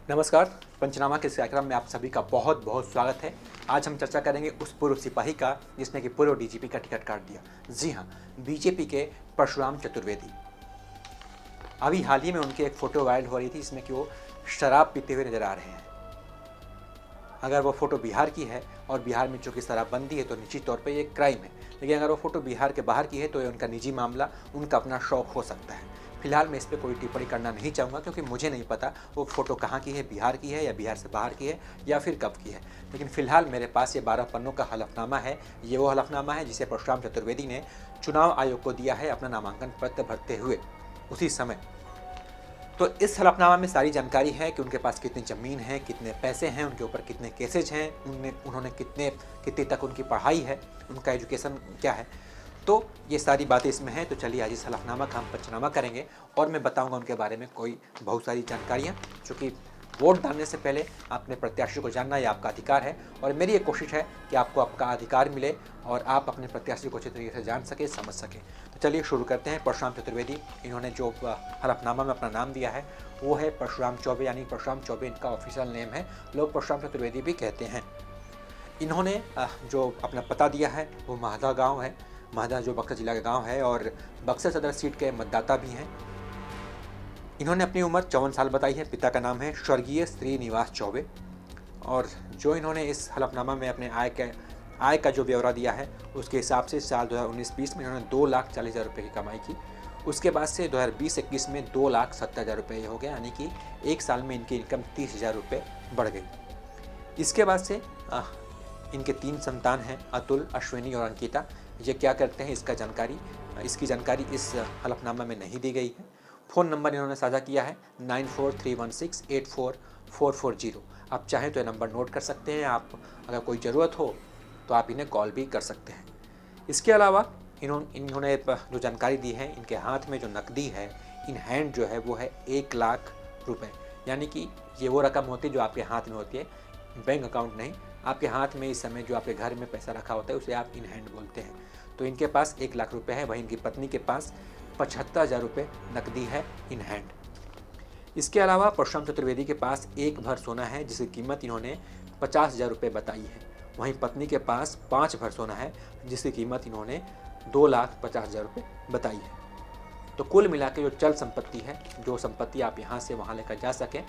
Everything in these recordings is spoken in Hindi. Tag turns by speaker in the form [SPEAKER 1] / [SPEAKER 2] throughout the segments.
[SPEAKER 1] नमस्कार। पंचनामा के इस कार्यक्रम में आप सभी का बहुत बहुत स्वागत है। आज हम चर्चा करेंगे उस पूर्व सिपाही का जिसने कि पूर्व डीजीपी का टिकट काट दिया। जी हाँ, बीजेपी के परशुराम चतुर्वेदी। अभी हाल ही में उनकी एक फ़ोटो वायरल हो रही थी जिसमें कि वो शराब पीते हुए नजर आ रहे हैं। अगर वो फ़ोटो बिहार की है और बिहार में चूँकि शराबबंदी है तो निश्चित तौर पर ये एक क्राइम है, लेकिन अगर वो फ़ोटो बिहार के बाहर की है तो ये उनका निजी मामला, उनका अपना शौक़ हो सकता है। फिलहाल मैं इस पर कोई टिप्पणी करना नहीं चाहूँगा क्योंकि मुझे नहीं पता वो फ़ोटो कहाँ की है, बिहार की है या बिहार से बाहर की है या फिर कब की है। लेकिन फ़िलहाल मेरे पास ये 12 पन्नों का हलफनामा है। ये वो हलफनामा है जिसे परशुराम चतुर्वेदी ने चुनाव आयोग को दिया है अपना नामांकन पत्र भरते हुए उसी समय। तो इस हलफनामा में सारी जानकारी है कि उनके पास कितनी ज़मीन है, कितने पैसे हैं, उनके ऊपर कितने केसेज हैं, उन्होंने कितनी तक उनकी पढ़ाई है, उनका एजुकेशन क्या है। तो ये सारी बातें इसमें हैं। तो चलिए आज इस हलफनामा का हम पंचनामा करेंगे और मैं बताऊंगा उनके बारे में कोई बहुत सारी जानकारियाँ, क्योंकि वोट डालने से पहले अपने प्रत्याशी को जानना ये आपका अधिकार है और मेरी ये कोशिश है कि आपको आपका अधिकार मिले और आप अपने प्रत्याशी को अच्छी तरीके से जान सके, समझ सके। तो चलिए शुरू करते हैं। परशुराम चतुर्वेदी, इन्होंने जो हलफनामा में अपना नाम दिया है वो है परशुराम चौबे, यानी परशुराम चौबे इनका ऑफिशियल नेम है। लोग परशुराम चतुर्वेदी भी कहते हैं। इन्होंने जो अपना पता दिया है वो महदा गाँव है। महदा जो बक्सर जिला का गांव है और बक्सर सदर सीट के मतदाता भी हैं। इन्होंने अपनी उम्र 54 साल बताई है। पिता का नाम है स्वर्गीय श्रीनिवास चौबे और जो इन्होंने इस हलफनामा में अपने आय का जो ब्यौरा दिया है उसके हिसाब से साल 2019-20 में इन्होंने 2,40,000 रुपये की कमाई की। उसके बाद से 2020-21 में 2,70,000 रुपये हो गया, यानी कि एक साल में इनकी इनकम 30,000 रुपये बढ़ गई। इसके बाद से इनके 3 संतान हैं, अतुल, अश्विनी और अंकिता। ये क्या करते हैं इसकी जानकारी इस हलफनामा में नहीं दी गई है। फ़ोन नंबर इन्होंने साझा किया है 9431684440। आप चाहें तो ये नंबर नोट कर सकते हैं। आप अगर कोई ज़रूरत हो तो आप इन्हें कॉल भी कर सकते हैं। इसके अलावा इन्होंने जो जानकारी दी है, इनके हाथ में जो नकदी है इन हैंड जो है वो है 1,00,000 रुपये, यानी कि ये वो रकम होती है जो आपके हाथ में होती है, बैंक अकाउंट नहीं। आपके हाथ में इस समय जो आपके घर में पैसा रखा होता है उसे आप इन हैंड बोलते हैं। तो इनके पास 1,00,000 रुपये है, वहीं इनकी पत्नी के पास 75,000 रुपये नकदी है इन हैंड। इसके अलावा परशुराम चतुर्वेदी के पास एक भर सोना है जिसकी कीमत इन्होंने 50,000 रुपये बताई है। वहीं पत्नी के पास 5 भर सोना है जिसकी कीमत इन्होंने 2,50,000 रुपये बताई है। तो कुल मिला के जो चल संपत्ति है, जो संपत्ति आप यहाँ से वहाँ लेकर जा सकें,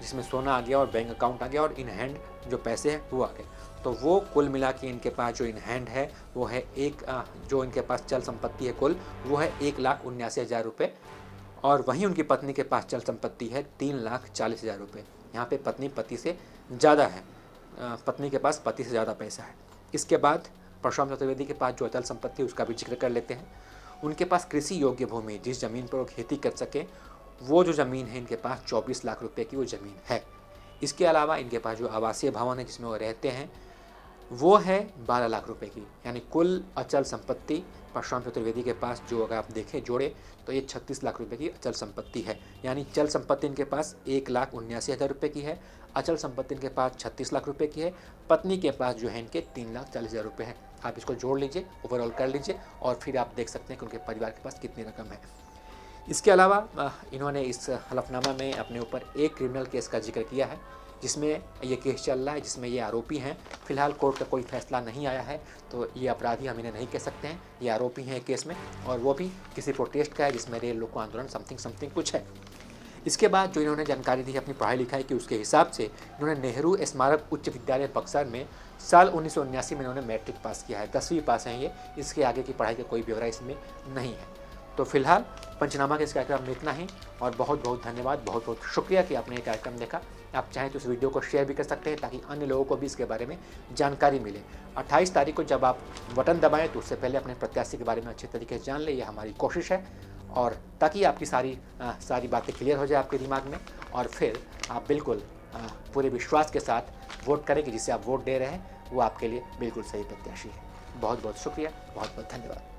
[SPEAKER 1] जिसमें सोना आ गया और बैंक अकाउंट आ गया और इन हैंड जो पैसे हैं वो आ गए, तो वो कुल मिला के इनके पास जो इन हैंड है वो है जो इनके पास चल संपत्ति है कुल वो है 1,79,000 रुपये। और वहीं उनकी पत्नी के पास चल संपत्ति है 3,40,000 रुपये। यहाँ पे पत्नी पति से ज़्यादा है, पत्नी के पास पति से ज़्यादा पैसा है। इसके बाद परशुराम चतुर्वेदी के पास जो अचल संपत्ति उसका भी जिक्र कर लेते हैं। उनके पास कृषि योग्य भूमि, जिस ज़मीन पर वो खेती कर सके, वो जो ज़मीन है इनके पास 24 लाख रुपए की वो ज़मीन है। इसके अलावा इनके पास जो आवासीय भवन है जिसमें वो रहते हैं वो है 12 लाख रुपए की। यानी कुल अचल संपत्ति परशुराम चतुर्वेदी के पास जो अगर आप देखें जोड़े तो ये 36 लाख रुपए की अचल संपत्ति है। यानी चल संपत्ति इनके पास 1,79,000 रुपये की है, अचल संपत्ति इनके पास 36 लाख रुपये की है, पत्नी के पास जो है इनके 3,40,000 रुपये हैं। आप इसको जोड़ लीजिए, ओवरऑल कर लीजिए और फिर आप देख सकते हैं कि उनके परिवार के पास कितनी रकम है। इसके अलावा इन्होंने इस हलफनामा में अपने ऊपर एक क्रिमिनल केस का जिक्र किया है जिसमें ये केस चल रहा है, जिसमें ये आरोपी हैं। फिलहाल कोर्ट का कोई फैसला नहीं आया है तो ये अपराधी हम इन्हें नहीं कह सकते हैं, ये आरोपी हैं केस में, और वो भी किसी प्रोटेस्ट का है जिसमें रेल रोको आंदोलन समथिंग कुछ है। इसके बाद जो इन्होंने जानकारी दी है अपनी पढ़ाई लिखाई की, उसके हिसाब से इन्होंने नेहरू स्मारक उच्च विद्यालय बक्सर में साल 1979 में इन्होंने मैट्रिक पास किया है, 10वीं पास हैं ये। इसके आगे की पढ़ाई का कोई ब्यौरा इसमें नहीं है। तो फिलहाल पंचनामा के इस कार्यक्रम में इतना ही और बहुत बहुत धन्यवाद, बहुत बहुत शुक्रिया कि आपने ये कार्यक्रम देखा। आप चाहें तो इस वीडियो को शेयर भी कर सकते हैं ताकि अन्य लोगों को भी इसके बारे में जानकारी मिले। 28 तारीख को जब आप बटन दबाएं तो उससे पहले अपने प्रत्याशी के बारे में अच्छे तरीके से जान लें, ये हमारी कोशिश है, और ताकि आपकी सारी बातें क्लियर हो जाए आपके दिमाग में और फिर आप बिल्कुल पूरे विश्वास के साथ वोट करें कि जिसे आप वोट दे रहे हैं वो आपके लिए बिल्कुल सही प्रत्याशी है। बहुत बहुत शुक्रिया, बहुत बहुत धन्यवाद।